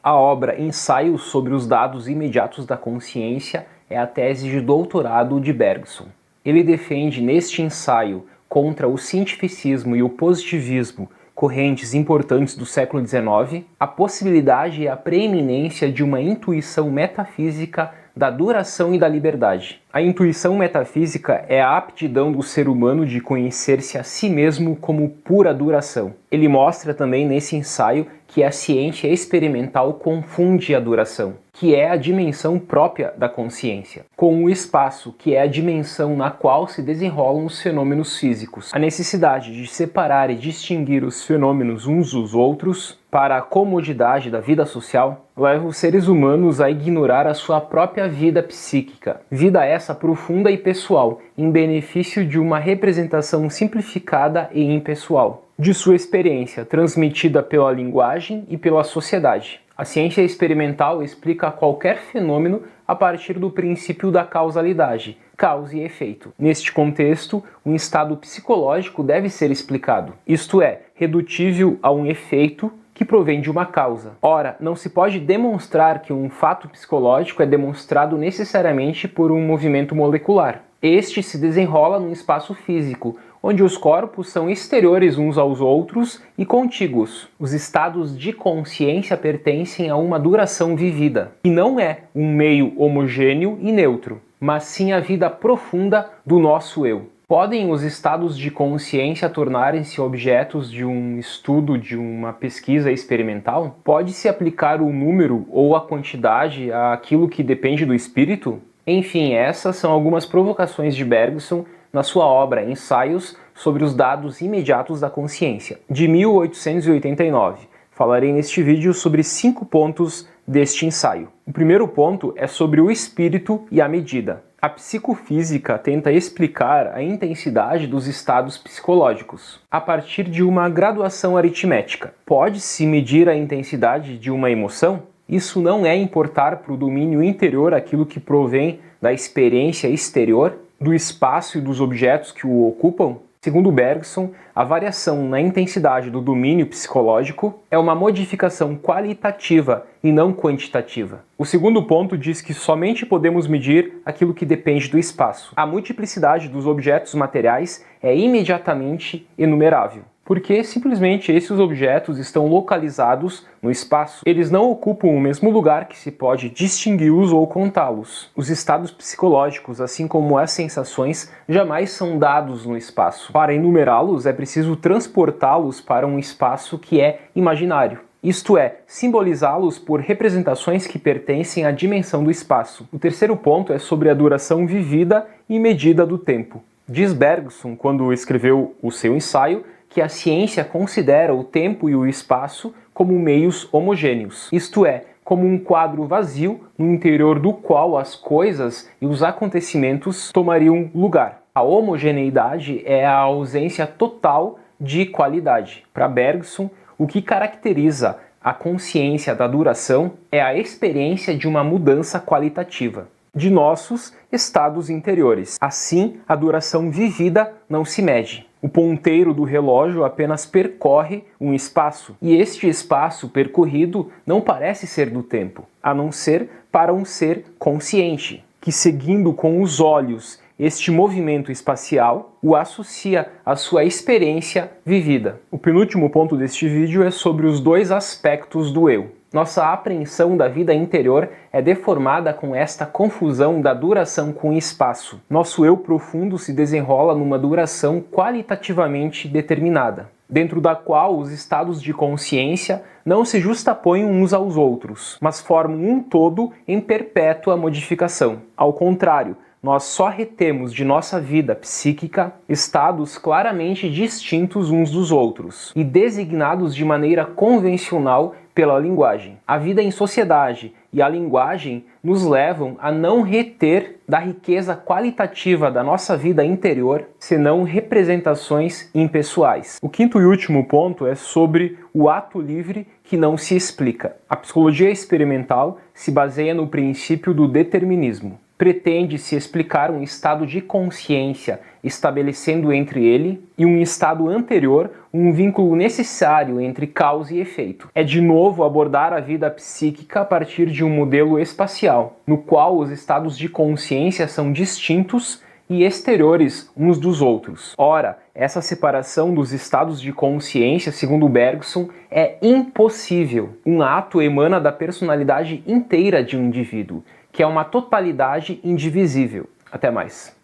A obra Ensaios sobre os dados imediatos da consciência é a tese de doutorado de Bergson. Ele defende neste ensaio contra o cientificismo e o positivismo, correntes importantes do século XIX, a possibilidade e a preeminência de uma intuição metafísica da duração e da liberdade. A intuição metafísica é a aptidão do ser humano de conhecer-se a si mesmo como pura duração. Ele mostra também nesse ensaio que a ciência experimental confunde a duração, que é a dimensão própria da consciência, com o espaço, que é a dimensão na qual se desenrolam os fenômenos físicos. A necessidade de separar e distinguir os fenômenos uns dos outros para a comodidade da vida social leva os seres humanos a ignorar a sua própria vida psíquica, vida essa profunda e pessoal, em benefício de uma representação simplificada e impessoal de sua experiência, transmitida pela linguagem e pela sociedade. A ciência experimental explica qualquer fenômeno a partir do princípio da causalidade, causa e efeito. Neste contexto, um estado psicológico deve ser explicado, isto é, redutível a um efeito que provém de uma causa. Ora, não se pode demonstrar que um fato psicológico é demonstrado necessariamente por um movimento molecular. Este se desenrola num espaço físico, onde os corpos são exteriores uns aos outros e contíguos. Os estados de consciência pertencem a uma duração vivida, que não é um meio homogêneo e neutro, mas sim a vida profunda do nosso eu. Podem os estados de consciência tornarem-se objetos de um estudo, de uma pesquisa experimental? Pode-se aplicar o número ou a quantidade àquilo que depende do espírito? Enfim, essas são algumas provocações de Bergson na sua obra Ensaios sobre os dados imediatos da consciência, de 1889. Falarei neste vídeo sobre 5 pontos deste ensaio. O primeiro ponto é sobre o espírito e a medida. A psicofísica tenta explicar a intensidade dos estados psicológicos a partir de uma graduação aritmética. Pode-se medir a intensidade de uma emoção? Isso não é importar para o domínio interior aquilo que provém da experiência exterior, do espaço e dos objetos que o ocupam? Segundo Bergson, a variação na intensidade do domínio psicológico é uma modificação qualitativa e não quantitativa. O segundo ponto diz que somente podemos medir aquilo que depende do espaço. A multiplicidade dos objetos materiais é imediatamente enumerável, porque simplesmente esses objetos estão localizados no espaço. Eles não ocupam o mesmo lugar que se pode distingui-los ou contá-los. Os estados psicológicos, assim como as sensações, jamais são dados no espaço. Para enumerá-los, é preciso transportá-los para um espaço que é imaginário. Isto é, simbolizá-los por representações que pertencem à dimensão do espaço. O terceiro ponto é sobre a duração vivida e medida do tempo. Diz Bergson, quando escreveu o seu ensaio, que a ciência considera o tempo e o espaço como meios homogêneos, isto é, como um quadro vazio no interior do qual as coisas e os acontecimentos tomariam lugar. A homogeneidade é a ausência total de qualidade. Para Bergson, o que caracteriza a consciência da duração é a experiência de uma mudança qualitativa de nossos estados interiores. Assim, a duração vivida não se mede. O ponteiro do relógio apenas percorre um espaço, e este espaço percorrido não parece ser do tempo, a não ser para um ser consciente, que seguindo com os olhos este movimento espacial o associa à sua experiência vivida. O penúltimo ponto deste vídeo é sobre os 2 aspectos do eu. Nossa apreensão da vida interior é deformada com esta confusão da duração com espaço. Nosso eu profundo se desenrola numa duração qualitativamente determinada, dentro da qual os estados de consciência não se justapõem uns aos outros, mas formam um todo em perpétua modificação. Ao contrário, nós só retemos de nossa vida psíquica estados claramente distintos uns dos outros e designados de maneira convencional pela linguagem. A vida em sociedade e a linguagem nos levam a não reter da riqueza qualitativa da nossa vida interior, senão representações impessoais. O quinto e último ponto é sobre o ato livre que não se explica. A psicologia experimental se baseia no princípio do determinismo. Pretende-se explicar um estado de consciência, estabelecendo entre ele e um estado anterior um vínculo necessário entre causa e efeito. É de novo abordar a vida psíquica a partir de um modelo espacial, no qual os estados de consciência são distintos e exteriores uns dos outros. Ora, essa separação dos estados de consciência, segundo Bergson, é impossível. Um ato emana da personalidade inteira de um indivíduo, que é uma totalidade indivisível. Até mais.